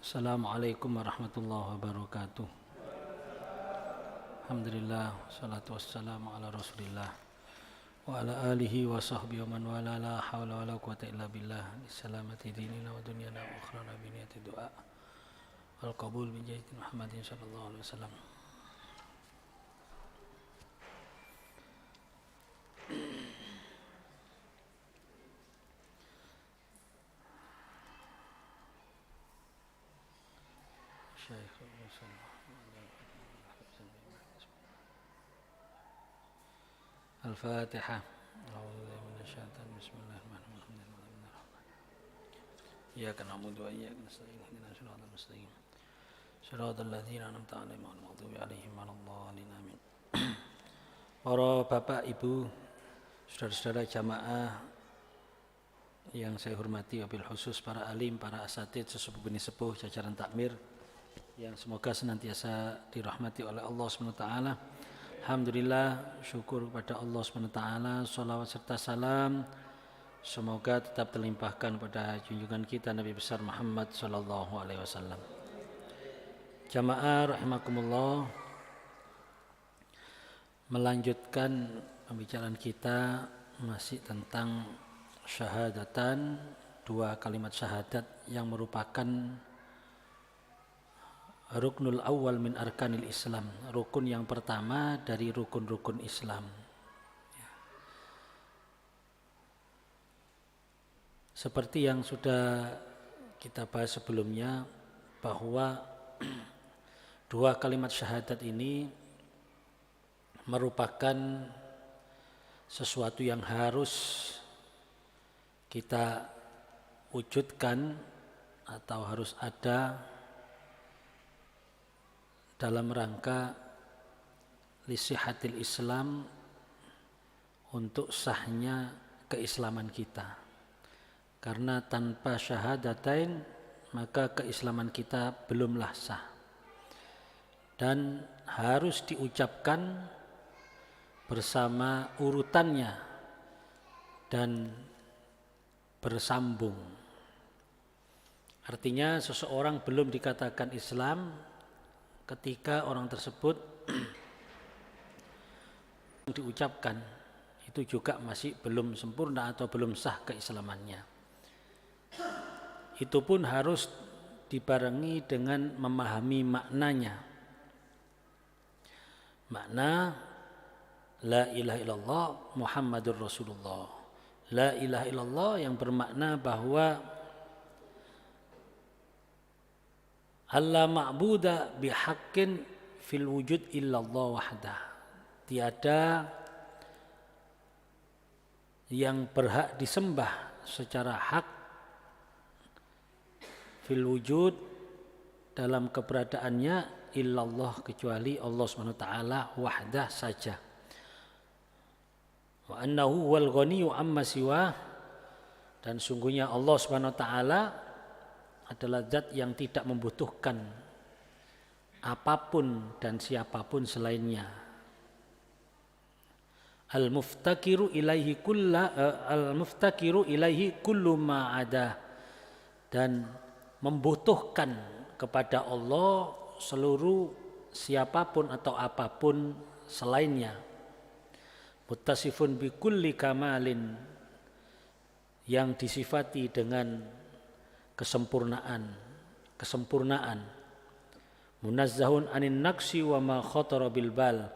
Assalamualaikum warahmatullahi wabarakatuh. Alhamdulillah, salatu wassalamu ala rasulillah wa ala alihi wa sahbihi wa man wala, la hawla wa la quwata illa billah. Salamati dinina wa dunyana wa akhrana bi niyati du'a wal qabul bi jahi Muhammadin sallallahu alaihi wasallam. Al-Fatihah. A'udzubillahi minasyaitonir rajim. Bismillahirrahmanirrahim. Iyyaka na'budu wa iyyaka nasta'in. Ihdinas siratal mustaqim. Shiratal ladzina an'amta 'alaihim ghairil maghdubi 'alaihim waladdallin. Amin. Para bapak, ibu, saudara-saudara jamaah yang saya hormati, wabil khusus para alim, para asatidz, sesepuh bini sepuh, jajaran takmir yang semoga senantiasa dirahmati oleh Allah SWT. Alhamdulillah, syukur kepada Allah SWT, salawat serta salam semoga tetap terlimpahkan pada junjungan kita Nabi besar Muhammad SAW. Jamaah rahimakumullah, melanjutkan pembicaraan kita masih tentang syahadatan, dua kalimat syahadat yang merupakan ruknul awal min arkanil Islam, rukun yang pertama dari rukun-rukun Islam. Seperti yang sudah kita bahas sebelumnya, bahwa dua kalimat syahadat ini merupakan sesuatu yang harus kita wujudkan atau harus ada dalam rangka lisihatil Islam, untuk sahnya keislaman kita. Karena tanpa syahadatain maka keislaman kita belumlah sah, dan harus diucapkan bersama urutannya dan bersambung. Artinya seseorang belum dikatakan Islam ketika orang tersebut diucapkan itu juga masih belum sempurna atau belum sah keislamannya. Itu pun harus dibarengi dengan memahami maknanya. Makna la ilaha illallah Muhammadur Rasulullah. La ilaha illallah yang bermakna bahwa alla ma'buda bihaqqin fil wujud illallah wahdah. Tiada yang berhak disembah secara hak fil wujud, dalam keberadaannya, illallah, kecuali Allah SWT wahdah saja. Wa annahu wal ghaniyyu amma siwa, dan sungguhnya Allah SWT adalah zat yang tidak membutuhkan apapun dan siapapun selainnya. Al-muftakiru ilaihi kullu ma ada, dan membutuhkan kepada Allah seluruh siapapun atau apapun selainnya. Muttasifun bi kulli kamalin, yang disifati dengan kesempurnaan. Munazzahun anin naqsi wa ma khatara bil bal,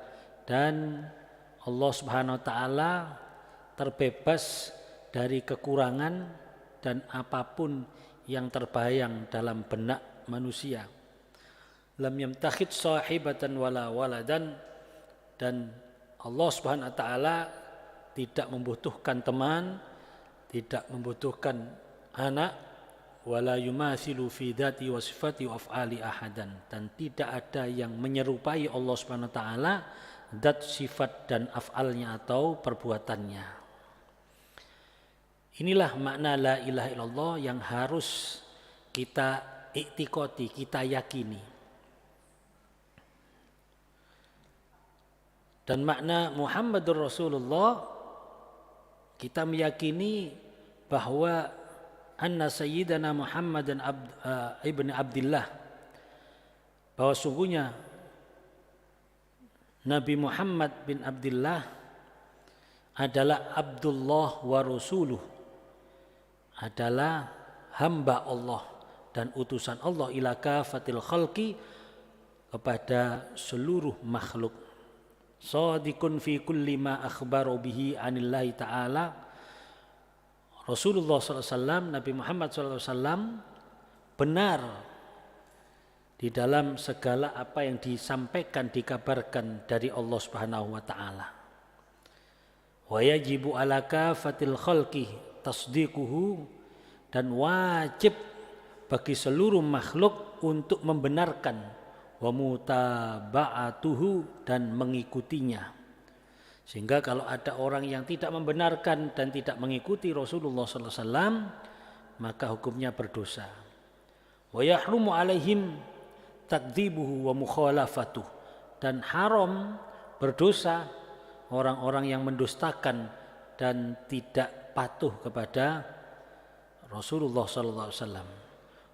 dan Allah Subhanahu wa taala terbebas dari kekurangan dan apapun yang terbayang dalam benak manusia. Lam yamtakhid sahibatan wala waladan, dan Allah Subhanahu wa taala tidak membutuhkan teman, tidak membutuhkan anak, wala yumathilu fi dzati wa sifati wa af'ali ahadan, dan tidak ada yang menyerupai Allah Subhanahu wa taala zat, sifat dan af'alnya atau perbuatannya. Inilah makna la ilaha illallah yang harus kita iktikoti, kita yakini. Dan makna Muhammadur Rasulullah, kita meyakini bahwa anna sayyidana Muhammadan ibn Abdullah, bahwa sungguhnya Nabi Muhammad bin Abdullah adalah Abdullah wa Rasuluh, adalah hamba Allah dan utusan Allah ila kafatil khalqi, kepada seluruh makhluk. Shadiqun fi kulli ma akhbaru bihi anillahi ta'ala. Rasulullah SAW, Nabi Muhammad SAW benar di dalam segala apa yang disampaikan, dikabarkan dari Allah Subhanahu wa taala. Wa yajibu ala kafatil khalqi tasdiquhu, dan wajib bagi seluruh makhluk untuk membenarkan, wa mutaba'atuhu, dan mengikutinya. Sehingga kalau ada orang yang tidak membenarkan dan tidak mengikuti Rasulullah SAW, maka hukumnya berdosa. Wa yahrumu alaihim takdzibuhu wa mukhalafatuh, dan haram, berdosa orang-orang yang mendustakan dan tidak patuh kepada Rasulullah SAW.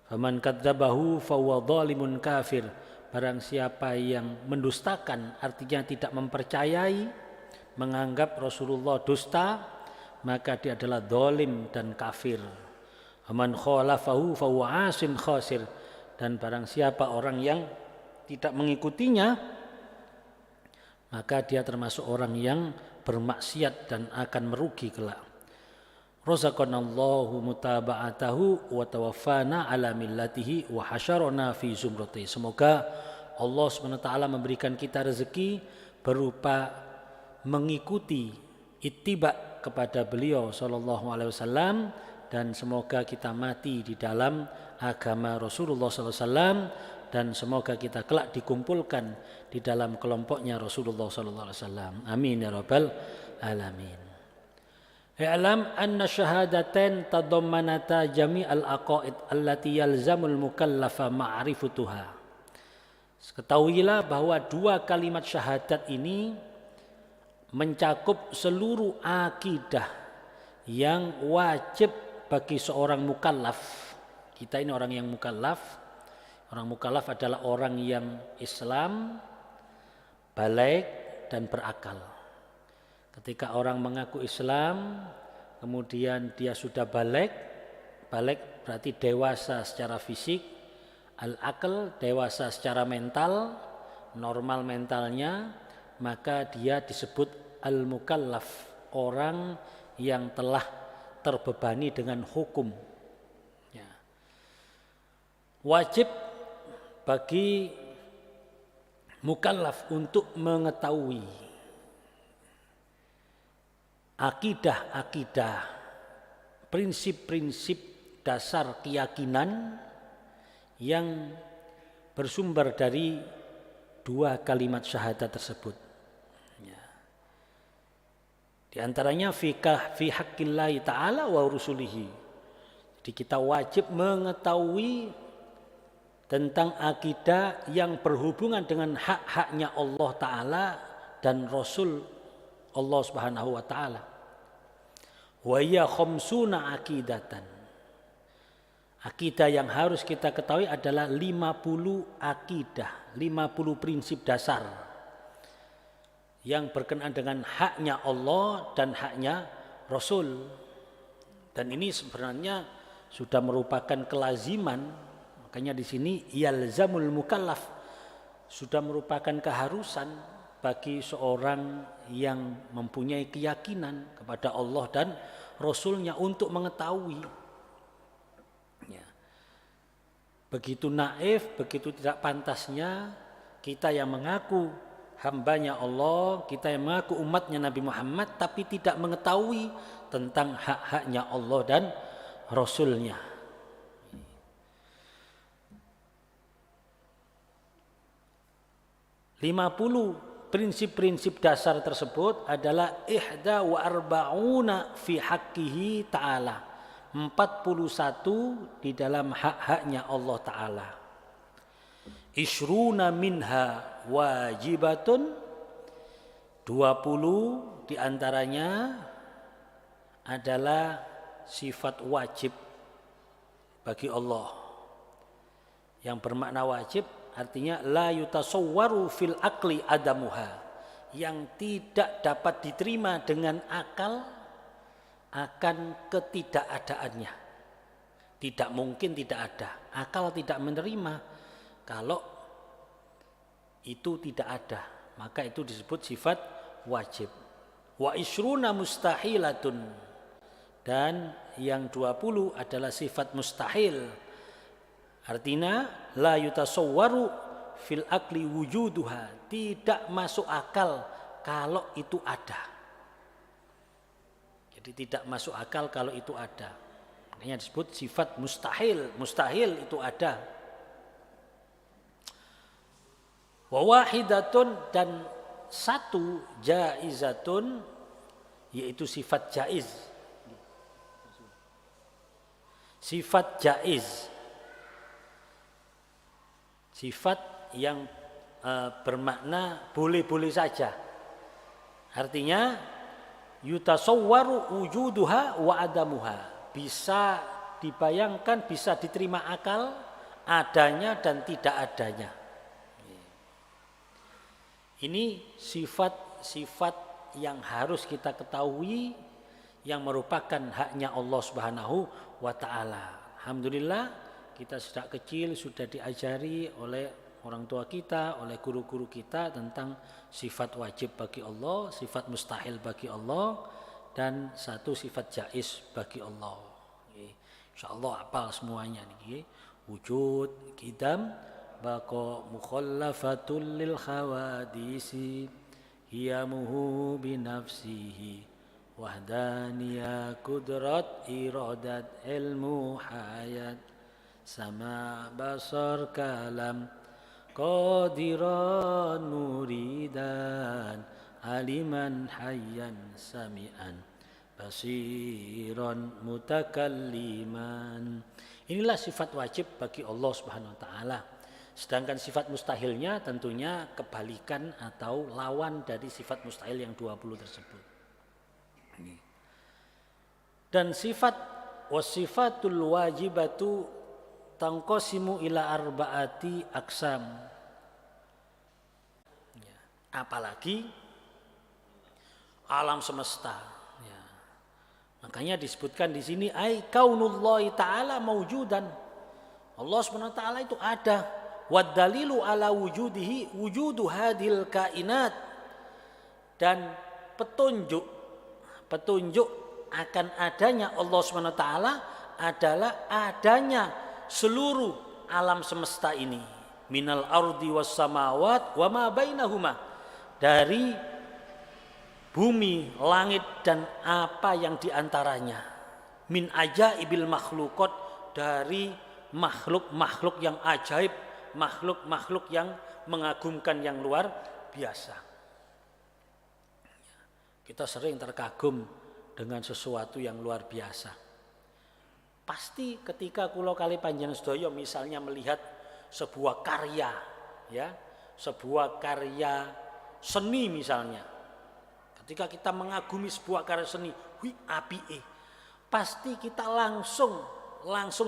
Faman kadzabahu fahuwa dzalimun kafir, barang siapa yang mendustakan, artinya tidak mempercayai, menganggap Rasulullah dusta, maka dia adalah zalim dan kafir. Faman khalafahu fahuwa asin khasir, dan barang siapa orang yang tidak mengikutinya, maka dia termasuk orang yang bermaksiat dan akan merugi kelak. Razaqanallahu mutaba'atahu wa tawaffana ala millatihi wa hasyarana fi zumrati. Semoga Allah SWT memberikan kita rezeki berupa mengikuti ittiba kepada beliau sallallahu alaihi wasallam, dan semoga kita mati di dalam agama Rasulullah SAW, dan semoga kita kelak dikumpulkan di dalam kelompoknya Rasulullah SAW. Amin ya rabbal alamin. I'lam anna syahadatain tadammanata jami'al aqaid allati yalzamul mukallafa ma'rifatuha. Ketahuilah bahwa dua kalimat syahadat ini mencakup seluruh akidah yang wajib bagi seorang mukallaf. Kita ini orang yang mukallaf. Orang mukallaf adalah orang yang Islam, baligh dan berakal. Ketika orang mengaku Islam, kemudian dia sudah baligh berarti dewasa secara fisik, al-aql dewasa secara mental, normal mentalnya, maka dia disebut al-mukallaf, orang yang telah terbebani dengan hukum. Ya. Wajib bagi mukallaf untuk mengetahui akidah-akidah, prinsip-prinsip dasar keyakinan yang bersumber dari dua kalimat syahadat tersebut. Ya. Di antaranya fi haqqillahi ta'ala wa rusulihi. Jadi kita wajib mengetahui tentang akidah yang berhubungan dengan hak-haknya Allah Ta'ala dan Rasul Allah Subhanahu wa Ta'ala. Wa ya khamsuna akidatan. Akidah yang harus kita ketahui adalah 50 akidah, 50 prinsip dasar yang berkenaan dengan haknya Allah dan haknya Rasul. Dan ini sebenarnya sudah merupakan kelaziman, makanya di sini yalzamul mukallaf, sudah merupakan keharusan bagi seorang yang mempunyai keyakinan kepada Allah dan Rasulnya untuk mengetahui. Ya. Begitu naif, begitu tidak pantasnya kita yang mengaku hambanya Allah, kita yang mengaku umatnya Nabi Muhammad, tapi tidak mengetahui tentang hak-haknya Allah dan Rasulnya. 50 prinsip-prinsip dasar tersebut adalah ihda wa arba'una fi haqqihi ta'ala, 41 di dalam hak-haknya Allah Ta'ala. Ishruna minha wajibatun, 20 diantaranya adalah sifat wajib. bagi Allah. Yang bermakna wajib artinya la yutasawwaru fil aqli adamuha, yang tidak dapat diterima dengan akal akan ketidakadaannya. Tidak mungkin tidak ada. Akal tidak menerima kalau itu tidak ada. Maka itu disebut sifat wajib. Wa isruna mustahilatun. Dan yang 20 adalah sifat mustahil. Artinya la yutasawwaru fil akli wujuduha, tidak masuk akal kalau itu ada. Jadi tidak masuk akal kalau itu ada. Makanya disebut sifat mustahil. Mustahil itu ada. Wa wahidatun, dan satu jaizatun, yaitu sifat jaiz. Sifat jaiz, sifat yang bermakna boleh-boleh saja. Artinya yutasawwaru wujuduha wa adamuha, bisa dibayangkan, bisa diterima akal adanya dan tidak adanya. Ini sifat-sifat yang harus kita ketahui, yang merupakan haknya Allah Subhanahu wa ta'ala. Alhamdulillah kita sejak kecil sudah diajari oleh orang tua kita, oleh guru-guru kita tentang sifat wajib bagi Allah, sifat mustahil bagi Allah, dan satu sifat jaiz bagi Allah. Insyaallah hafal semuanya nih. Wujud, qidam, baqa, mukhallafatul lil khawadisi, hiyamuhu binafsihi, wahdaniyah, kudrat, iradat, ilmu, hayat, sama, basar, kalam, qadiran, muridan, aliman, hayyan, sami'an, basiran, mutakalliman. Inilah sifat wajib bagi Allah Subhanahu wa ta'ala. Sedangkan sifat mustahilnya tentunya kebalikan atau lawan dari sifat mustahil yang 20 tersebut. Dan sifat wasifatul wajibatu tangqasimu ila arba'ati aqsam. Apalagi alam semesta. Makanya disebutkan di sini ai kaunullahi ta'ala maujudan. Allah Subhanahu wa ta'ala itu ada. Wad dalilu ala wujudihi wujudu hadil kainat. Dan petunjuk akan adanya Allah Subhanahu wa ta'ala adalah adanya seluruh alam semesta ini. Minal ardi was samawat wa ma bainahuma. Dari bumi, langit, dan apa yang diantaranya. Min ajaibil makhluqat, dari makhluk-makhluk yang ajaib, makhluk-makhluk yang mengagumkan, yang luar biasa. Kita sering terkagum dengan sesuatu yang luar biasa. Pasti ketika kula kali panjenengan sedaya misalnya melihat sebuah karya, ya, sebuah karya seni misalnya. Ketika kita mengagumi sebuah karya seni, wih apike. Pasti kita langsung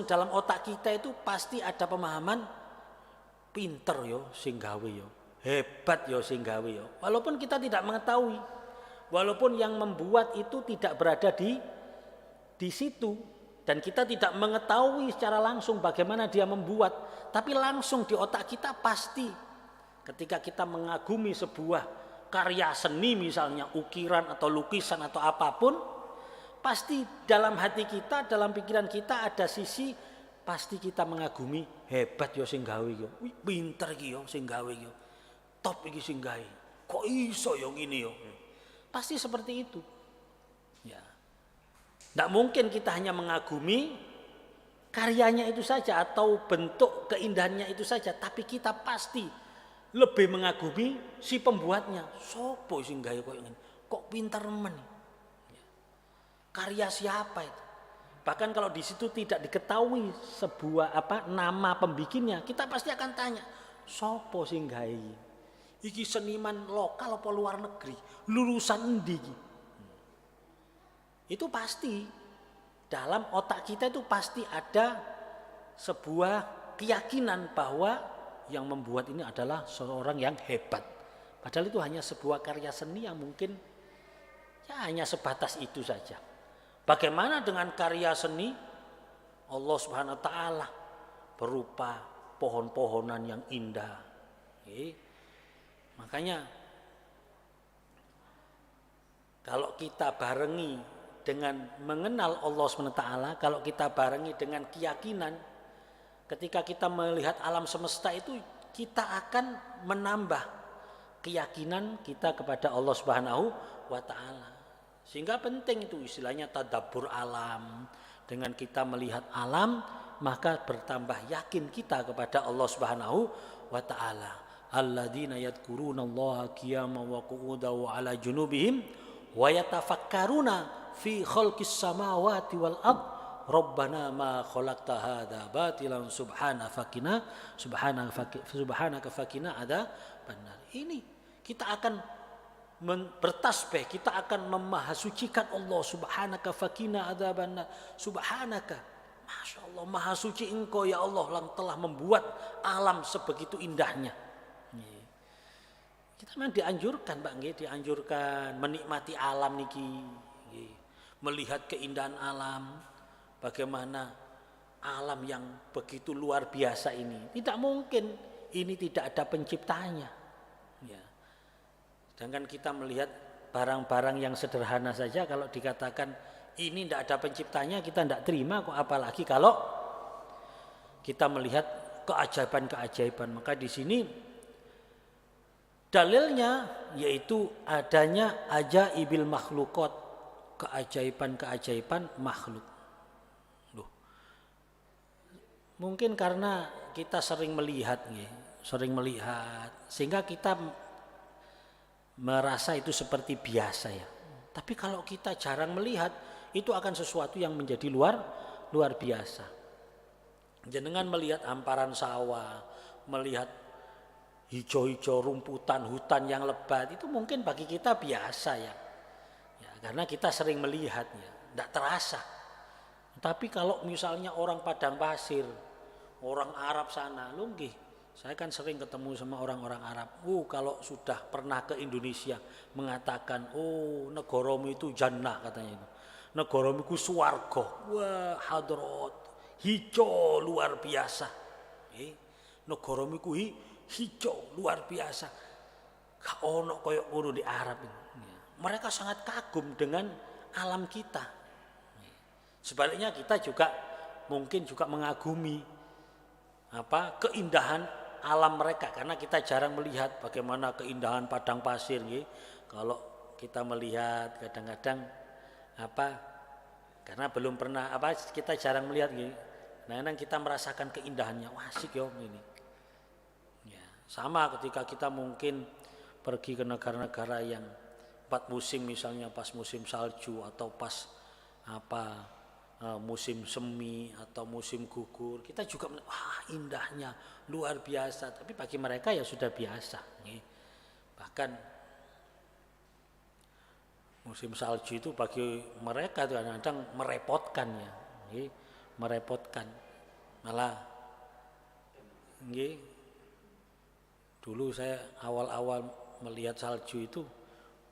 dalam otak kita itu pasti ada pemahaman pinter yo sing gawe yo, hebat yo sing gawe yo. Walaupun kita tidak mengetahui, walaupun yang membuat itu tidak berada di situ, dan kita tidak mengetahui secara langsung bagaimana dia membuat, tapi langsung di otak kita pasti ketika kita mengagumi sebuah karya seni misalnya, ukiran atau lukisan atau apapun, pasti dalam hati kita, dalam pikiran kita ada sisi pasti kita mengagumi, hebat yo sing gawe yo, pinter iki yo sing gawe yo, top iki sing gawe, kok iso yo ngene yo. Pasti seperti itu. Ya. Tidak mungkin kita hanya mengagumi karyanya itu saja atau bentuk keindahannya itu saja, tapi kita pasti lebih mengagumi si pembuatnya. Sopo sing gawe koyo ngene? Kok pinter men? Karya siapa itu? Bahkan kalau di situ tidak diketahui sebuah nama pembikinnya, kita pasti akan tanya, sopo sing gawe? Iki seniman lokal apa luar negeri? Lulusan endi iki? Itu pasti dalam otak kita itu pasti ada sebuah keyakinan bahwa yang membuat ini adalah seorang yang hebat. Padahal itu hanya sebuah karya seni yang mungkin ya hanya sebatas itu saja. Bagaimana dengan karya seni Allah Subhanahu wa taala berupa pohon-pohonan yang indah. Makanya kalau kita barengi dengan mengenal Allah Subhanahu wa taala, kalau kita barengi dengan keyakinan ketika kita melihat alam semesta itu, kita akan menambah keyakinan kita kepada Allah Subhanahu wa taala. Sehingga penting itu istilahnya tadabbur alam. Dengan kita melihat alam, maka bertambah yakin kita kepada Allah Subhanahu wa taala. Alladzina yadhkurunallaha qiyaman wa qu'udan wa 'ala junubihim wa yatafakkaruna fi khalqis samawati wal ard. Rabbana ma khalaqta hadza batilan subhanaka fakina adzabannar. Ini kita akan bertasbih, kita akan memahasucikan Allah. Subhanaka fakina adzabannar. Subhanaka, Masya Allah, maha suci engkau ya Allah yang telah membuat alam sebegitu indahnya. Kita memang dianjurkan Pak, dianjurkan menikmati alam niki, melihat keindahan alam. Bagaimana alam yang begitu luar biasa ini. Tidak mungkin ini tidak ada penciptanya. Ya. Sedangkan kita melihat barang-barang yang sederhana saja, kalau dikatakan ini tidak ada penciptanya, kita tidak terima kok, apalagi kalau kita melihat keajaiban-keajaiban. Maka di sini dalilnya yaitu adanya ajaibil makhluqat, keajaiban-keajaiban makhluk. Mungkin karena kita sering melihat sehingga kita merasa itu seperti biasa ya. Tapi kalau kita jarang melihat, itu akan sesuatu yang menjadi luar biasa. Jenengan melihat hamparan sawah, melihat hijau-hijau rumputan, hutan yang lebat, itu mungkin bagi kita biasa ya. Karena kita sering melihatnya, tidak terasa. Tapi kalau misalnya orang padang pasir, orang Arab sana, saya kan sering ketemu sama orang-orang Arab. Kalau sudah pernah ke Indonesia mengatakan, negaramu itu jannah katanya itu. Negaramu itu swarga. Wah, hadrat, hijau luar biasa. Negaramu itu hijau luar biasa. Gak ono koyok ngono di Arab ini. Mereka sangat kagum dengan alam kita. Sebaliknya kita juga mungkin juga mengagumi keindahan alam mereka, karena kita jarang melihat bagaimana keindahan padang pasir. Kalau kita melihat kadang-kadang karena belum pernah kita jarang melihat. Kadang-kadang kita merasakan keindahannya. Wah, asik yo ini. Ya, sama ketika kita mungkin pergi ke negara-negara yang 4 musim, misalnya pas musim salju atau pas musim semi atau musim gugur, kita juga wah indahnya luar biasa. Tapi bagi mereka ya sudah biasa. Bahkan musim salju itu bagi mereka kadang-kadang merepotkan ya, merepotkan. Malah dulu saya awal-awal melihat salju itu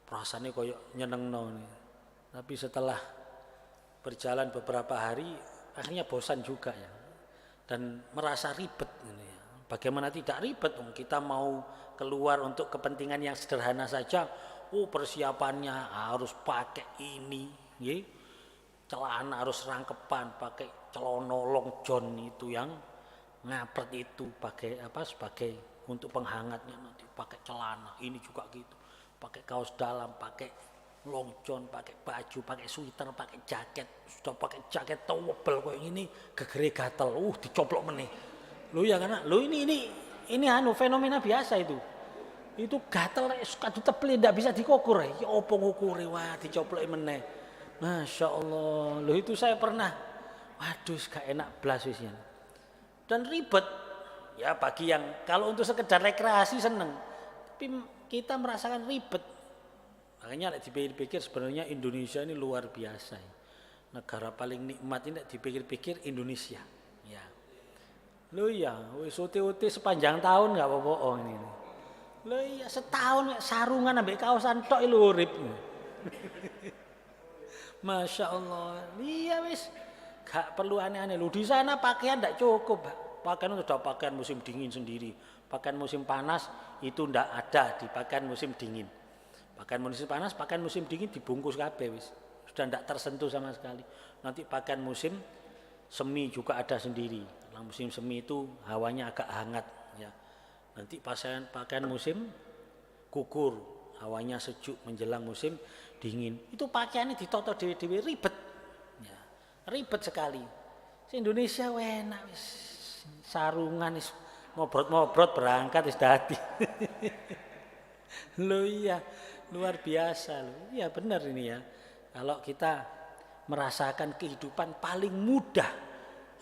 perasaannya koyok nyenengno nih. Tapi setelah berjalan beberapa hari akhirnya bosan juga ya, dan merasa ribet ini ya. Bagaimana tidak ribet? Kita mau keluar untuk kepentingan yang sederhana saja, persiapannya harus pakai ini, celana harus rangkepan, pakai celana long john itu yang ngapret itu, pakai sebagai untuk penghangatnya, nanti pakai celana ini juga gitu, pakai kaos dalam, pakai long john, pakai baju, pakai sweater, pakai jaket. Sudah pakai jaket tebel kayak ini, gegere gatel, dicoplok meneh. Ya karena ini fenomena biasa itu. Itu gatel kadung tebel ndak bisa dikukur. Ya opo ngukure, wah dicoplok meneh. Masya Allah. Itu saya pernah. Waduh, gak enak blas wisian. Dan ribet. Ya bagi yang kalau untuk sekedar rekreasi seneng. Tapi kita merasakan ribet. Makanya dipikir-pikir sebenarnya Indonesia ini luar biasa. Negara paling nikmat ini dipikir-pikir Indonesia. Ya. Lho iya, wis uti-uti sepanjang tahun enggak apa-apa ini. Lho iya setahun sarungan ambek kaosan tok lho urip. Masya Allah. Iya wis gak perlu aneh-aneh. Lu di sana pakaian ndak cukup. Pakaian sudah pakaian musim dingin sendiri. Pakaian musim panas itu ndak ada di pakaian musim dingin. Pakaian musim panas, pakaian musim dingin dibungkus kabeh wis. Sudah ndak tersentuh sama sekali. Nanti pakaian musim semi juga ada sendiri. Karena musim semi itu hawanya agak hangat ya. Nanti pakaian musim gugur, hawanya sejuk menjelang musim dingin. Itu pakaiannya ditoto dewe-dewe ribet. Ya, ribet sekali. Si Indonesia enak wis sarungan wis ngobrot-ngobrot berangkat wis dadi. Loh iya, luar biasa loh. Iya benar ini ya. Kalau kita merasakan kehidupan paling mudah,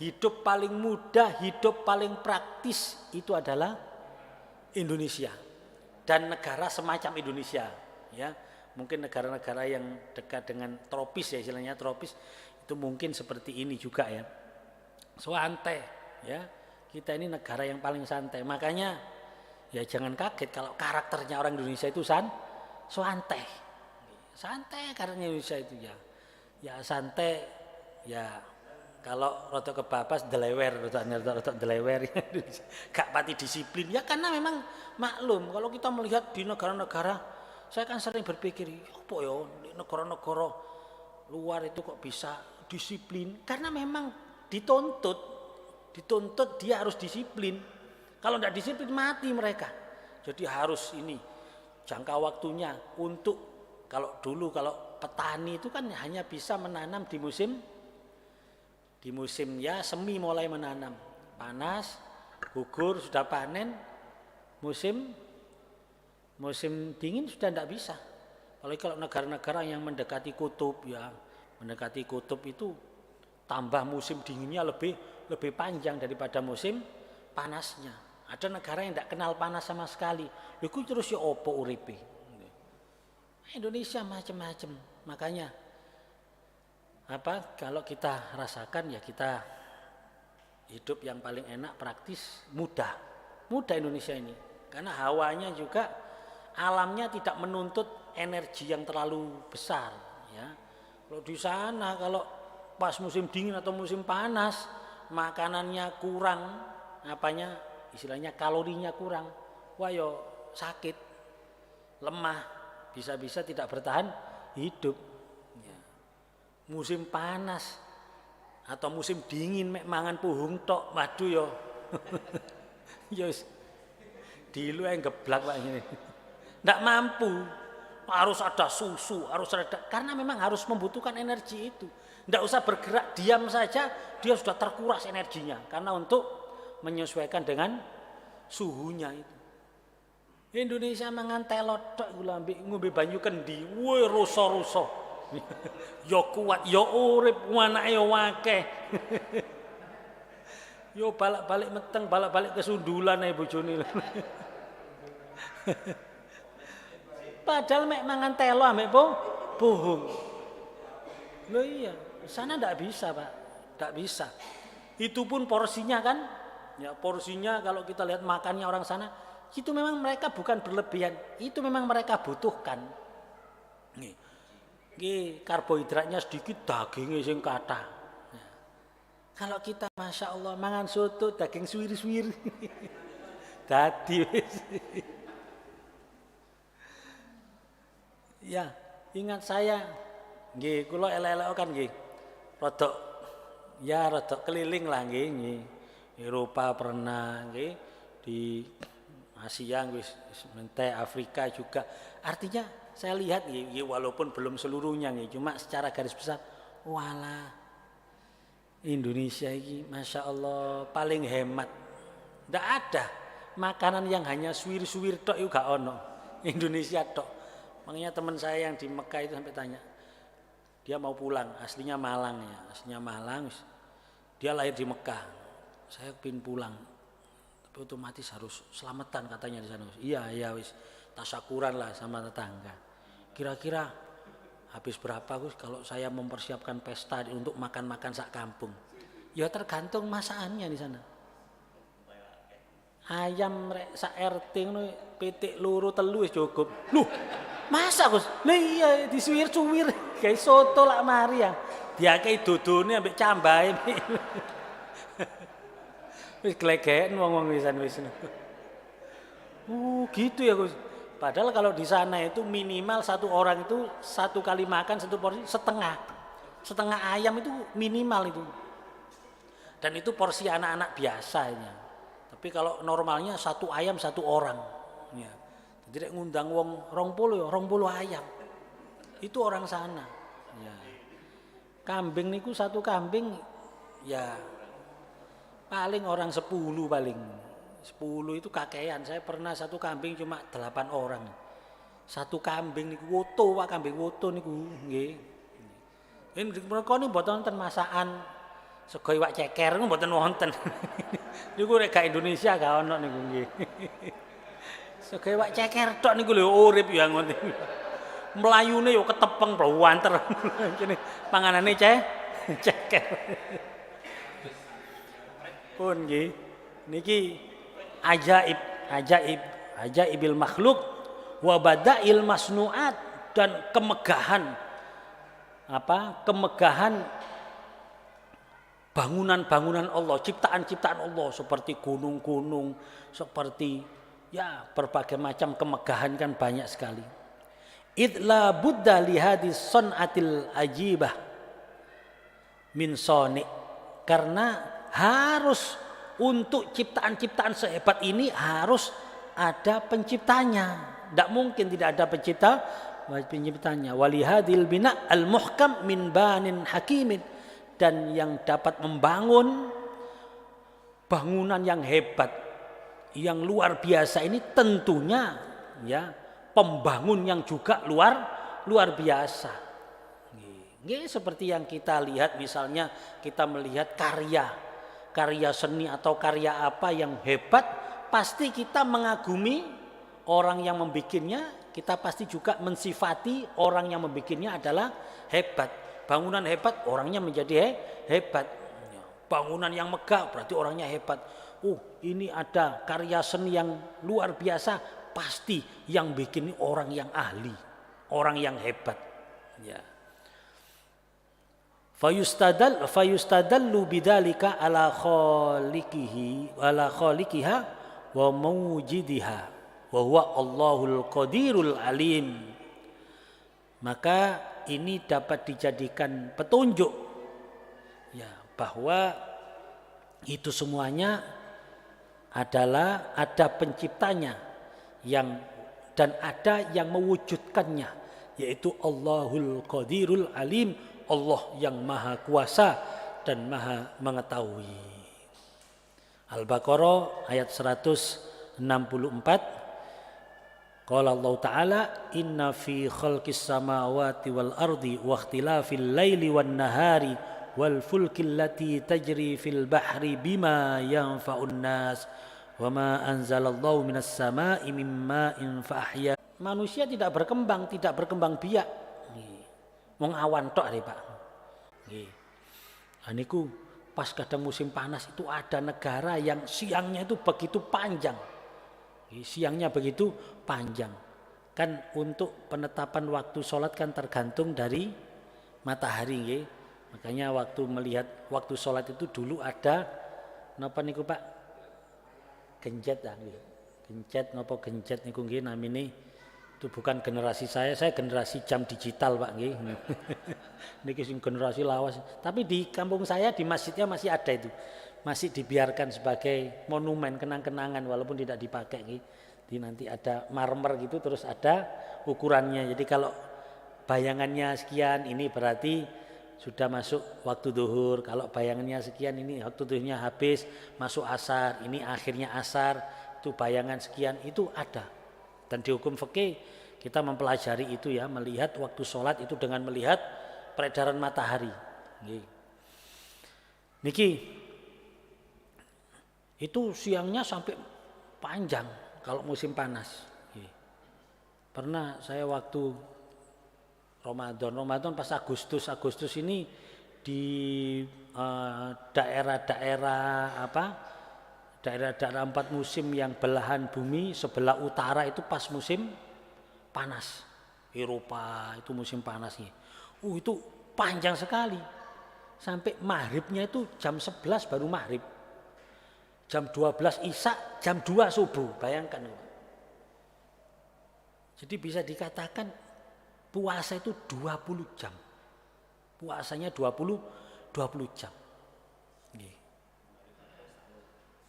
hidup paling mudah, hidup paling praktis itu adalah Indonesia dan negara semacam Indonesia ya. Mungkin negara-negara yang dekat dengan tropis ya, istilahnya tropis itu mungkin seperti ini juga ya. Santai ya. Kita ini negara yang paling santai. Makanya ya jangan kaget kalau karakternya orang Indonesia itu santai. Santai karakternya Indonesia itu ya. Ya santai ya. Kalau rotok kebabas delewer, rotok delewer, gak pati disiplin ya karena memang maklum kalau kita melihat di negara-negara, saya kan sering berpikir, apa ya negara-negara luar itu kok bisa disiplin? Karena memang dituntut dia harus disiplin. Kalau tidak disiplin mati mereka. Jadi harus ini jangka waktunya untuk kalau petani itu kan hanya bisa menanam di musim ya semi mulai menanam, panas, gugur sudah panen, musim dingin sudah tidak bisa. Apalagi kalau negara-negara yang mendekati kutub ya, mendekati kutub itu tambah musim dinginnya lebih panjang daripada musim panasnya. Ada negara yang tidak kenal panas sama sekali. Iku terus ya opo uripe. Indonesia macam-macam. Makanya kalau kita rasakan ya kita hidup yang paling enak, praktis, mudah Indonesia ini karena hawanya juga alamnya tidak menuntut energi yang terlalu besar ya. Kalau di sana kalau pas musim dingin atau musim panas makanannya kurang istilahnya kalorinya kurang, wah yo sakit, lemah, bisa-bisa tidak bertahan hidup. Musim panas atau musim dingin mek mangan puhung tok, waduh yo. Yo dilu yang geblak Pak ini. Ndak mampu. Harus ada susu, karena memang harus membutuhkan energi itu. Ndak usah bergerak, diam saja dia sudah terkuras energinya karena untuk menyesuaikan dengan suhunya itu. Indonesia mangan telot tok ngombe banyu kendi, woi ruso-ruso. Yo kuat, yo urip, anake yo akeh. Yo balik-balik meteng, balik-balik kesundulan ae bojone. Padahal mek mangan telo ambek puhung. Loh iya, sana ndak bisa, Pak. Ndak bisa. Itu pun porsinya kan, ya porsinya kalau kita lihat makannya orang sana, itu memang mereka bukan berlebihan, itu memang mereka butuhkan. Nih. Karbohidratnya sedikit, dagingnya sing kathah. Nah, kalau kita masya Allah mangan soto daging suwir-suwir, dadi wis. Ya ingat saya, kula elek-elek kan rodok keliling lah Eropa pernah di Asia mentai Afrika juga. Artinya saya lihat walaupun belum seluruhnya cuma secara garis besar walah Indonesia ini masya Allah paling hemat. Ndak ada makanan yang hanya suwir-suwir tok juga ono Indonesia tok. Makanya teman saya yang di Mekah itu sampai tanya, dia mau pulang, aslinya Malang ya, dia lahir di Mekah. Saya pengen pulang, tapi otomatis harus selamatan katanya di sana. Iya wis. Tasyakuran lah sama tetangga. Kira-kira habis berapa Gus kalau saya mempersiapkan pesta untuk makan-makan sak kampung? Ya tergantung masakannya di sana. Ayam rek sak RT ngono pitik loro telu wis cukup. Loh, masa Gus? Lah iya disuwir-suwir gawe soto lak mari ya. Diakei dodone ambek cambahe. Wis glegeken wong-wong wisan wis. Oh, gitu ya Gus. Padahal kalau di sana itu minimal satu orang itu satu kali makan satu porsi setengah. Setengah ayam itu minimal itu. Dan itu porsi anak-anak biasanya. Tapi kalau normalnya satu ayam satu orang. Ya. Jadi ngundang wong 20 ya 20 ayam. Itu orang sana. Ya. Kambing niku satu kambing ya paling orang 10 paling. 10 itu kakean. Saya pernah satu kambing cuma 8 orang. Satu kambing niku woto Pak, kambing woto niku nggih. Ini mereka ini mboten wonten masakan sego iwak ceker niku mboten wonten. Niku rek gak Indonesia gak ono niku nggih. Sego iwak ceker tok niku lho urip ya ngoten. Mlayune yo ketepeng banter. Kene panganane ceker. Pun nggih. Niki ajaibil makhluk wa badail masnuat dan kemegahan bangunan-bangunan Allah, ciptaan-ciptaan Allah seperti gunung-gunung, seperti ya berbagai macam kemegahan kan banyak sekali. Idla budda li hadis sunatil ajibah min soni, karena harus untuk ciptaan-ciptaan sehebat ini harus ada penciptanya. Tidak mungkin tidak ada penciptanya. Walihadil bina al-muhkam min banin hakimin, dan yang dapat membangun bangunan yang hebat, yang luar biasa ini tentunya ya pembangun yang juga luar biasa. Nggih, seperti yang kita lihat misalnya kita melihat karya seni atau karya apa yang hebat, pasti kita mengagumi orang yang membikinnya, kita pasti juga mensifati orang yang membikinnya adalah hebat. Bangunan hebat, orangnya menjadi hebat. Bangunan yang megah berarti orangnya hebat. Oh, ini ada karya seni yang luar biasa, pasti yang bikin orang yang ahli, orang yang hebat. Ya. Fayustadallu bidzalika ala khaliqiha wa mawjidiha wa huwa Allahul Qadirul Alim. Maka ini dapat dijadikan petunjuk ya bahwa itu semuanya adalah ada penciptanya dan ada yang mewujudkannya, yaitu Allahul Qadirul Alim, Allah yang maha kuasa dan maha mengetahui. Al-Baqarah ayat 164. Qala Allah Ta'ala inna fi khalqis samawati wal ardi wa ikhtilafil laili wan nahari wal fulkil lati tajri fil bahri bima yanfa'un nas wa ma anzalallahu minas sama'i mim ma'in fa ahya. Manusia tidak berkembang biak. Wong awan tok arep Pak. Nggih. Aniku pas kadang musim panas itu ada negara yang siangnya itu begitu panjang. Siangnya begitu panjang. Kan untuk penetapan waktu sholat kan tergantung dari matahari nggih. Makanya waktu melihat waktu sholat itu dulu ada napa niku Pak? Genjet ya nggih. Genjet napa genjet niku nggih namine. Itu bukan generasi saya generasi jam digital Pak nggih. Niki sing generasi lawas. Tapi di kampung saya di masjidnya masih ada itu. Masih dibiarkan sebagai monumen kenang-kenangan walaupun tidak dipakai nggih. Jadi nanti ada marmer gitu terus ada ukurannya. Jadi kalau bayangannya sekian ini berarti sudah masuk waktu duhur. Kalau bayangannya sekian ini waktu duhurnya habis, masuk asar. Ini akhirnya asar. Itu bayangan sekian itu ada. Dan di hukum fikih kita mempelajari itu ya, melihat waktu sholat itu dengan melihat peredaran matahari. Niki itu siangnya sampai panjang kalau musim panas. Pernah saya waktu Ramadan pas Agustus ini di daerah-daerah daerah-daerah 4 musim yang belahan bumi sebelah utara itu pas musim panas. Eropa itu musim panasnya. Itu panjang sekali. Sampai maghribnya itu jam 11 baru maghrib. Jam 12 isya, jam 2 subuh. Bayangkan. Jadi bisa dikatakan puasa itu 20 jam. Puasanya 20 jam.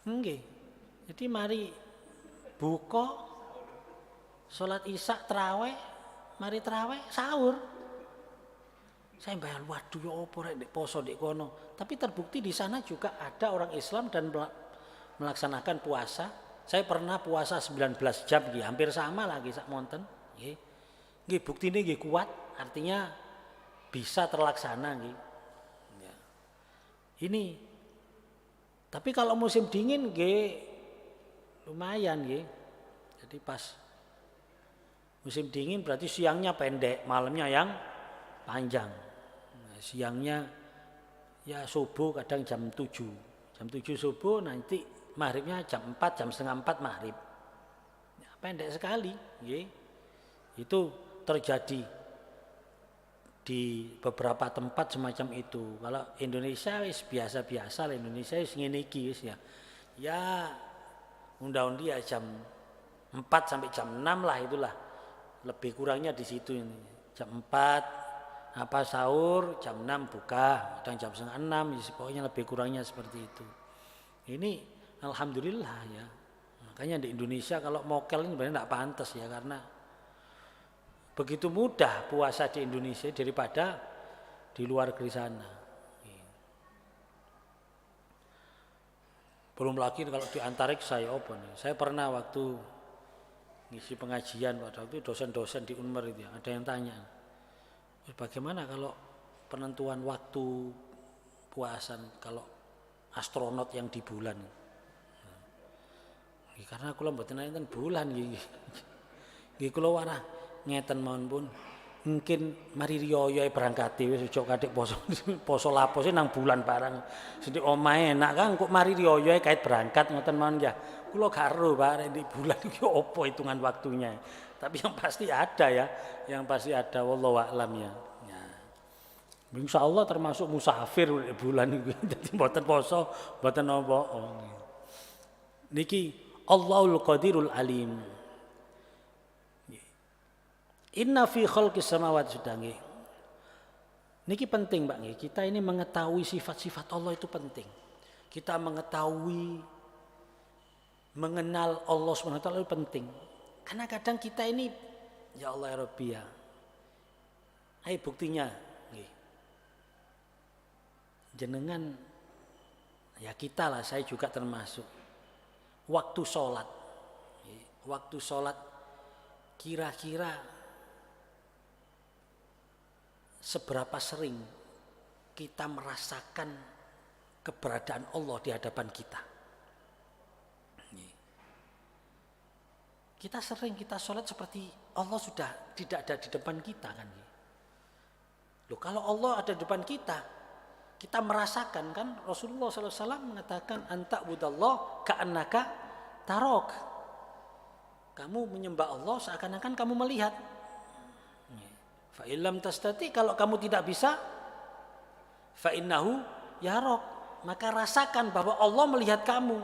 Nggih. Jadi mari buka salat isya terawih, mari terawih sahur. Saya bayar waduh ya apa rek ndek poso ndek kono. Tapi terbukti di sana juga ada orang Islam dan melaksanakan puasa. Saya pernah puasa 19 jam nggih, hampir sama lagi sak monten nggih. Nggih buktine nggih kuat, artinya bisa terlaksana nggih. Ya. Ini tapi kalau musim dingin nggih lumayan nggih. Jadi pas musim dingin berarti siangnya pendek, malamnya yang panjang. Nah, siangnya ya subuh kadang jam 7. Jam 7 subuh nanti maghribnya jam 4, jam setengah 4 maghrib. Ya, pendek sekali nggih. Itu terjadi di beberapa tempat semacam itu. Kalau Indonesia wis biasa-biasa lah, Indonesia wis ngene iki wis ya. Ya undang-undi ya jam 4 sampai jam 6 lah itulah. Lebih kurangnya di situ ini. Jam 4 apa sahur, jam 6 buka, kadang jam setengah 6, ya, pokoknya lebih kurangnya seperti itu. Ini alhamdulillah ya. Makanya di Indonesia kalau mokel ini sebenarnya enggak pantas ya, karena begitu mudah puasa di Indonesia daripada di luar negeri sana. Belum lagi kalau di antariksa ya apa nih. Saya pernah waktu ngisi pengajian pada waktu dosen-dosen di Unmer itu ya, ada yang tanya, bagaimana kalau penentuan waktu puasa kalau astronot yang di bulan? Karena aku mboten enten bulan nggih. Nggih kula warah ngeten mawon pun. Mungkin mari riyo-riyo berangkati wis ojo kadek poso lapose nang bulan barang. Sithik omahe enak kan kok mari riyo-riyo kait berangkat ngoten mawon ya. Kula karo Pak di bulan iki apa hitungan waktunya. Tapi yang pasti ada ya, yang pasti ada wallahu a'lam ya. Ya. Insyaallah termasuk musafir bulan iki. Dadi mboten poso, mboten napa. Niki Allahul Qadirul Alim. Inna fi khalqis samawati sudah nggih. Niki penting Pak nggih. Kita ini mengetahui sifat-sifat Allah itu penting. Kita mengetahui mengenal Allah SWT itu penting. Karena kadang kita ini ya Allah ya Rabbi ya. Ayo buktinya nggih. Jenengan ya kita lah, saya juga termasuk. Waktu sholat. Waktu sholat kira-kira seberapa sering kita merasakan keberadaan Allah di hadapan kita. Kita sering kita sholat seperti Allah sudah tidak ada di depan kita kan. Loh, kalau Allah ada di depan kita, kita merasakan kan. Rasulullah SAW mengatakan anta budallah ka'annaka tarok. Kamu menyembah Allah seakan-akan kamu melihat. Fa illam tastati, kalau kamu tidak bisa, fa innahu yarok, maka rasakan bahwa Allah melihat kamu.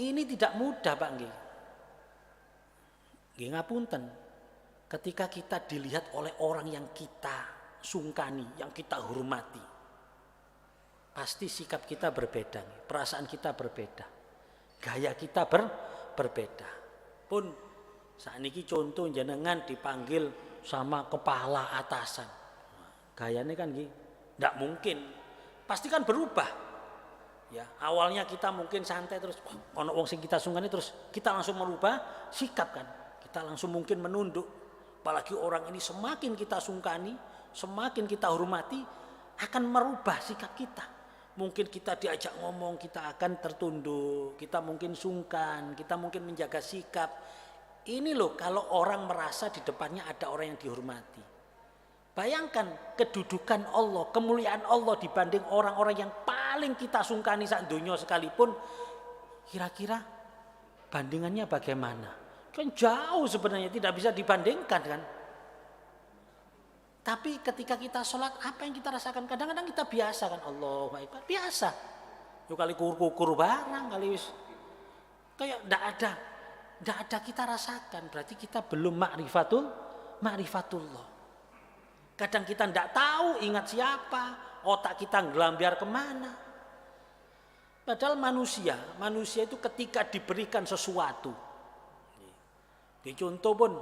Ini tidak mudah Pak nggih. Nggih ngapunten. Ketika kita dilihat oleh orang yang kita sungkani, yang kita hormati, pasti sikap kita berbeda, perasaan kita berbeda, gaya kita berbeda. Pun saat ini contoh jenengan dipanggil sama kepala atasan, gayanya kan gitu, tidak mungkin, pasti kan berubah. Ya, awalnya kita mungkin santai terus, ono wong sing kita sungkani terus kita langsung merubah sikap kan, kita langsung mungkin menunduk. Apalagi orang ini semakin kita sungkani, semakin kita hormati, akan merubah sikap kita. Mungkin kita diajak ngomong kita akan tertunduk, kita mungkin sungkan, kita mungkin menjaga sikap. Ini loh kalau orang merasa di depannya ada orang yang dihormati. Bayangkan kedudukan Allah, kemuliaan Allah dibanding orang-orang yang paling kita sungkani sak donya sekalipun, Kira-kira bandingannya bagaimana? Kan jauh sebenarnya, tidak bisa dibandingkan kan. Tapi ketika kita sholat, apa yang kita rasakan? Kadang-kadang kita biasa kan, Allahu Akbar, biasa. Yuk kali kukur-kukur barang, kali wis. Kayak tidak ada kita rasakan. Berarti kita belum ma'rifatullah. Kadang kita tidak tahu ingat siapa, otak kita ngelambiar kemana. Padahal manusia itu ketika diberikan sesuatu. Contoh pun,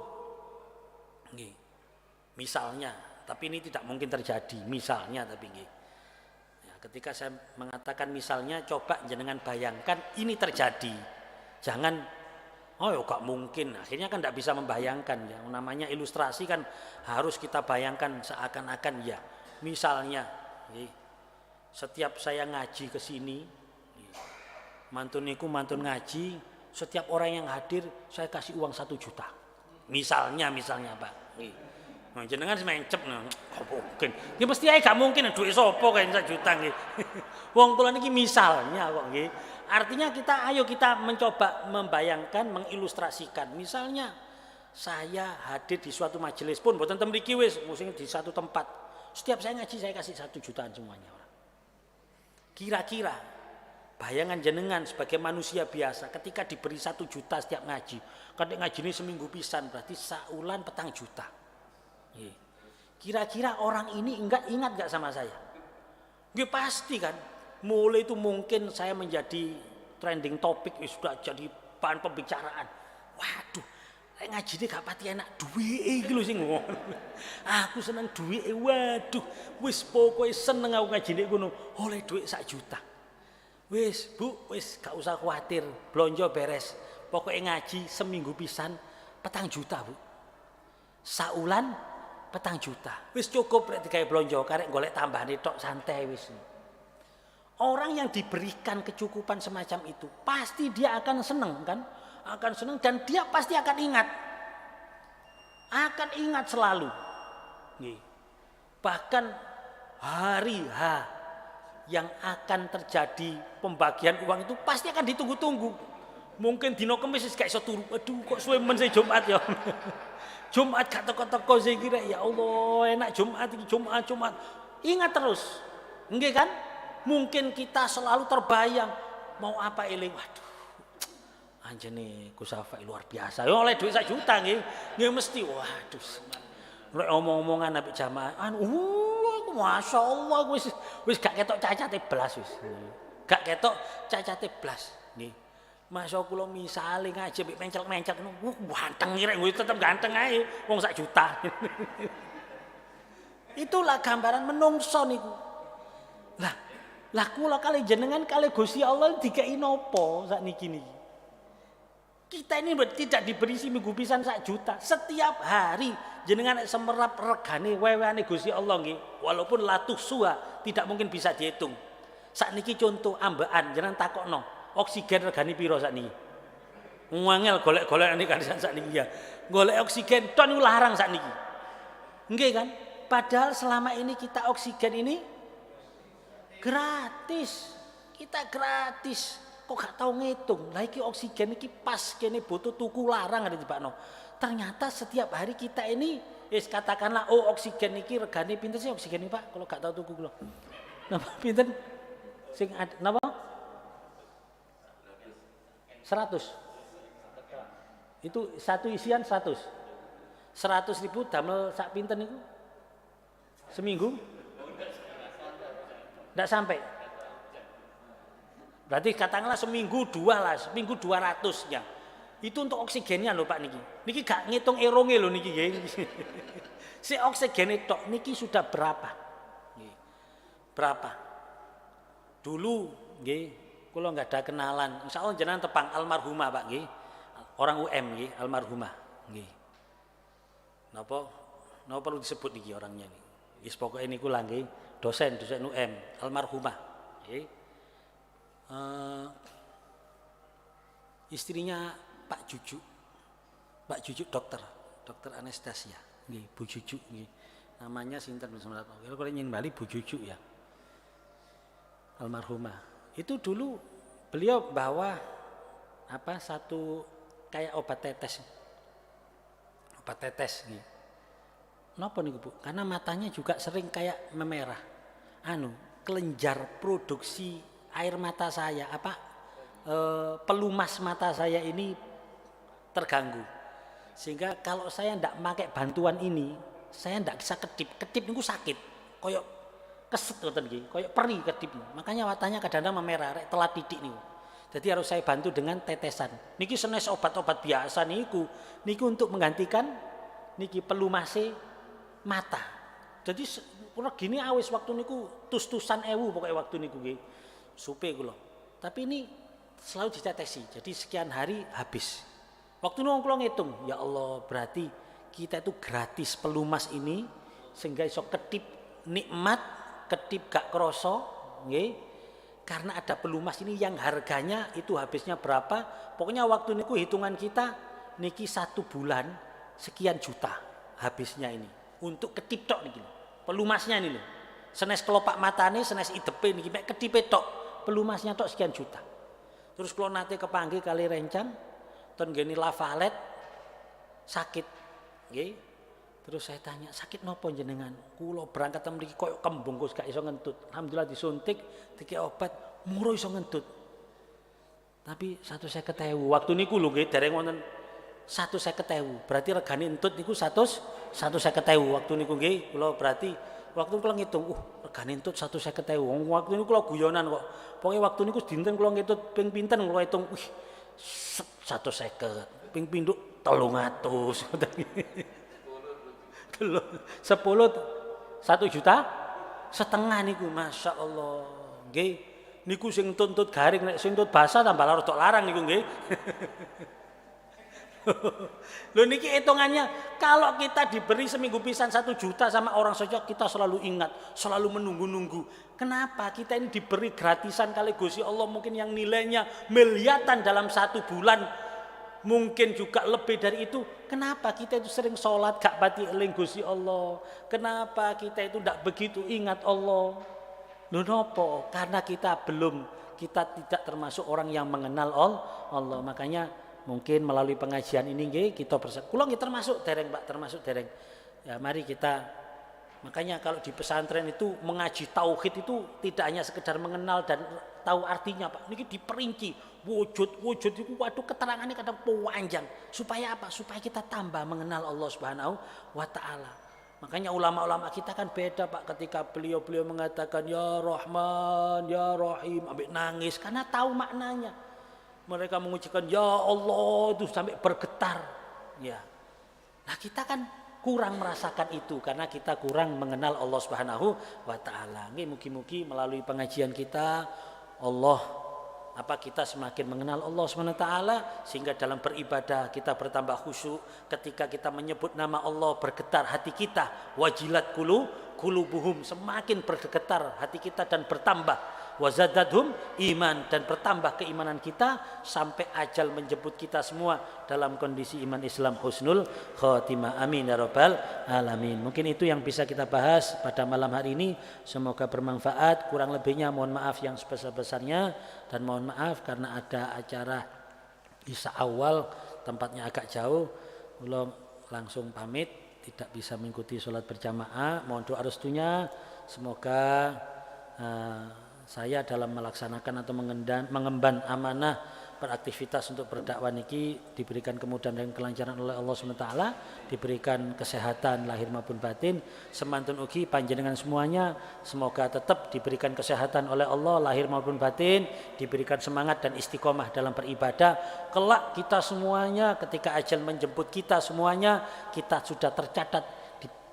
misalnya, tapi ini tidak mungkin terjadi, misalnya tapi ya, ketika saya mengatakan misalnya, coba jenengan bayangkan ini terjadi. Jangan, oh ya gak mungkin, akhirnya kan tidak bisa membayangkan. Ya. Namanya ilustrasi kan harus kita bayangkan seakan-akan ya. Misalnya, setiap saya ngaji ke sini, mantun ngaji, setiap orang yang hadir saya kasih uang 1 juta. Misalnya Pak. Nah, jenengan mencep mungkin. Ya mesti ae gak mungkin duit sapa kae 1 juta nggih. Wong kula niki misalnya kok nggih. Artinya ayo kita mencoba membayangkan, mengilustrasikan. Misalnya saya hadir di suatu majelis pun mboten ten mriki wis, mesti di satu tempat. Setiap saya ngaji saya kasih 1 jutaan semuanya orang. Kira-kira bayangan jenengan sebagai manusia biasa ketika diberi 1 juta setiap ngaji. Kadang ngaji ini seminggu pisan berarti saulan 4 juta. Kira-kira orang ini ingat gak sama saya? Ya pasti kan. Mulai itu mungkin saya menjadi trending topik, sudah jadi bahan pembicaraan. Waduh, ngaji ini gak pati enak duit iki lho sing ngono. Aku seneng duit, waduh, wis pokoknya seneng aku ngaji ini ngono, oleh duit 1 juta. Wis Bu, wis gak usah khawatir, blonjo beres. Pokoknya ngaji seminggu pisan 4 juta Bu. Saulan 4 juta. Wis cukup rek digawe blonjo, karek golek tambahane tok santai wis. Orang yang diberikan kecukupan semacam itu, pasti dia akan senang kan? Akan senang dan dia pasti akan ingat. Akan ingat selalu. Nih. Bahkan hari H yang akan terjadi pembagian uang itu pasti akan ditunggu-tunggu. Mungkin dino Kamis gak iso turu. Aduh kok suwe men Jumat ya. Jumat gak teko-teko saya kira ya Allah enak Jumat iki Jumat. Ingat terus. Nggih kan? Mungkin kita selalu terbayang mau apa eling. Waduh. Anjene Gus Afai luar biasa. Ya oleh duit 1 juta nggih. Nggih mesti waduh. Lek omong-omongan ambek jamaah aku masyaallah wis gak ketok cacate blas wis. Gak ketok cacate blas. Nggih. Masya kula misale ngaji mbek mencel-mencel ngono, ganteng rek kuwi tetep ganteng ae wong 1 juta. Itulah gambaran menungso niku. Lah kula kali jenengan kali Gusti Allah dikai napa sakniki niki. Kita ini tidak diberi seminggu pisan 1 juta. Setiap hari jenengan semerap regane weweane Gusti Allah nggih. Walaupun latuh suha tidak mungkin bisa dihitung. Sakniki contoh ambekan jenengan takokno, oksigen regane piro sakniki? Ngangel golek-golekane kan sakniki ya. Golek oksigen ton niku larang sakniki. Nggih kan? Padahal selama ini kita oksigen ini gratis. Kita gratis. Kok gak tahu ngitung. Lah iki oksigen iki pas kene butuh tuku larang ada dibakno. Ternyata setiap hari kita ini katakanlah oksigen iki regane pinten sih oksigen iki Pak? Kalau gak tahu tuku kula. Napa pinten? Sing napa? 100. Itu satu isian 100. 100.000 damel sak pinten niku? Seminggu? Ndak sampai. Berarti katakanlah seminggu 2 lah, seminggu 200 ya. Itu untuk oksigennya loh Pak niki. Niki gak ngitung eronge loh niki nggih. Si oksigennya tok niki sudah berapa? Nggih. Berapa? Dulu nggih, kula enggak ada kenalan. Insyaallah jenengan tepang almarhumah Pak nggih. Orang UM nggih, almarhumah nggih. Napa perlu disebut niki orangnya niki. Wis pokoke niku lah nggih, dosen UM, almarhumah nggih. Istrinya Pak Jujuk dokter anestesia nggih, Bu Jujuk nggih. Namanya sinten sebenarnya. Kalau nying Bali Bu Jujuk ya. Almarhumah. Itu dulu beliau bawa satu kayak obat tetes gitu. Napa niku Bu? Karena matanya juga sering kayak memerah. Kelenjar produksi air mata saya pelumas mata saya ini terganggu. Sehingga kalau saya ndak pakai bantuan ini, saya ndak bisa kedip. Kedip niku sakit. Koyok keset ngoten nggih, koyok perih kedip. Makanya matanya kadang-kadang memerah, rek telat titik niku. Jadi harus saya bantu dengan tetesan. Niki senes obat-obat biasa niku untuk menggantikan niki pelumase mata. Jadi regine awis waktu niku tus-tusan ewu pokoknya waktu niku nggih. Supe kula. Tapi ini selalu ditetesi. Jadi sekian hari habis. Waktu niku kula ngitung, ya Allah, berarti kita itu gratis pelumas ini sehingga iso ketip nikmat, ketip gak kroso, nggih. Karena ada pelumas ini yang harganya itu habisnya berapa? Pokoknya waktu niku hitungan kita niki 1 bulan sekian juta habisnya ini untuk ketip tok niki. Pelumasnya ini loh. Senes kelopak matane, senes idepe niki mek ketipe tok. Pelumasnya tok sekian juta. Terus kalau nate kepanggih kali rencang ten geni Lavalet sakit nggih. Terus saya tanya, sakit nopo jenengan? Kula berangkat mriki koyo kembung Gus gak iso ngentut. Alhamdulillah disuntik, dikek obat, muro iso ngentut. Tapi 150.000 waktu niku lho nggih dereng wonten 150.000. Berarti regane entut niku 150.000 waktu niku nggih. Kula berarti waktu kula ngitung, regane entut 150.000. Waktu niku kula guyonan kok. Pokoke waktu niku dinten kula ngitut ping pinten kula hitung, 150, ping pinduk 300 ngoten. 10 1,5 juta niku Masya Allah nggih. Niku sing tuntut garing, nek sing tuntut basah tambah rada larang niku nggih. Loh niki hitungannya kalau kita diberi seminggu pisan 1 juta sama orang saja kita selalu ingat, selalu menunggu-nunggu. Kenapa kita ini diberi gratisan kali Gusti Allah mungkin yang nilainya miliaran dalam 1 bulan, mungkin juga lebih dari itu. Kenapa kita itu sering sholat gak pati eling Gusti Allah? Kenapa kita itu tidak begitu ingat Allah? Lho nopo? Karena kita tidak termasuk orang yang mengenal Allah. Makanya mungkin melalui pengajian ini nggih kita kula nggih termasuk dereng Pak, termasuk dereng. Ya mari kita, makanya kalau di pesantren itu mengaji tauhid itu tidak hanya sekedar mengenal dan tahu artinya Pak. Niki diperinci wujud itu waduh keterangannya kadang panjang. Supaya apa? Supaya kita tambah mengenal Allah Subhanahu wa taala. Makanya ulama-ulama kita kan beda Pak, ketika beliau mengatakan ya Rahman, ya Rahim, ambek nangis karena tahu maknanya. Mereka mengucapkan ya Allah itu sampai bergetar. Ya. Nah, kita kan kurang merasakan itu karena kita kurang mengenal Allah Subhanahu wa taala. Nggih mugi-mugi melalui pengajian kita kita semakin mengenal Allah Subhanahu wa taala sehingga dalam beribadah kita bertambah khusyuk. Ketika kita menyebut nama Allah bergetar hati kita, wajilat qulubuhum, semakin bergetar hati kita dan bertambah wazadathum iman, dan bertambah keimanan kita sampai ajal menjemput kita semua dalam kondisi iman Islam husnul khotimah. Amin ya rabbal alamin. Mungkin itu yang bisa kita bahas pada malam hari ini. Semoga bermanfaat. Kurang lebihnya mohon maaf yang sebesar-besarnya, dan mohon maaf karena ada acara isya awal tempatnya agak jauh. Ulang langsung pamit, tidak bisa mengikuti sholat berjamaah. Mohon doa restunya, semoga saya dalam melaksanakan atau mengemban amanah beraktivitas untuk berdakwah niki diberikan kemudahan dan kelancaran oleh Allah SWT, diberikan kesehatan lahir maupun batin. Semantun ugi panjenengan semuanya semoga tetap diberikan kesehatan oleh Allah lahir maupun batin, diberikan semangat dan istiqomah dalam beribadah. Kelak kita semuanya ketika ajal menjemput kita semuanya, kita sudah tercatat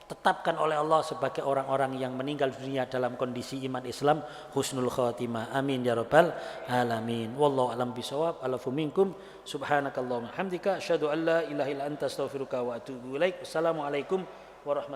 ditetapkan oleh Allah sebagai orang-orang yang meninggal dunia dalam kondisi iman Islam husnul khotimah. Amin ya rabbal alamin. Wallahu a'lam bishawab. Alafu minkum. Subhanakallahumma hamdika asyhadu an la ilaha illa anta astaghfiruka wa atubu ilaik. Assalamualaikum warahmatullahi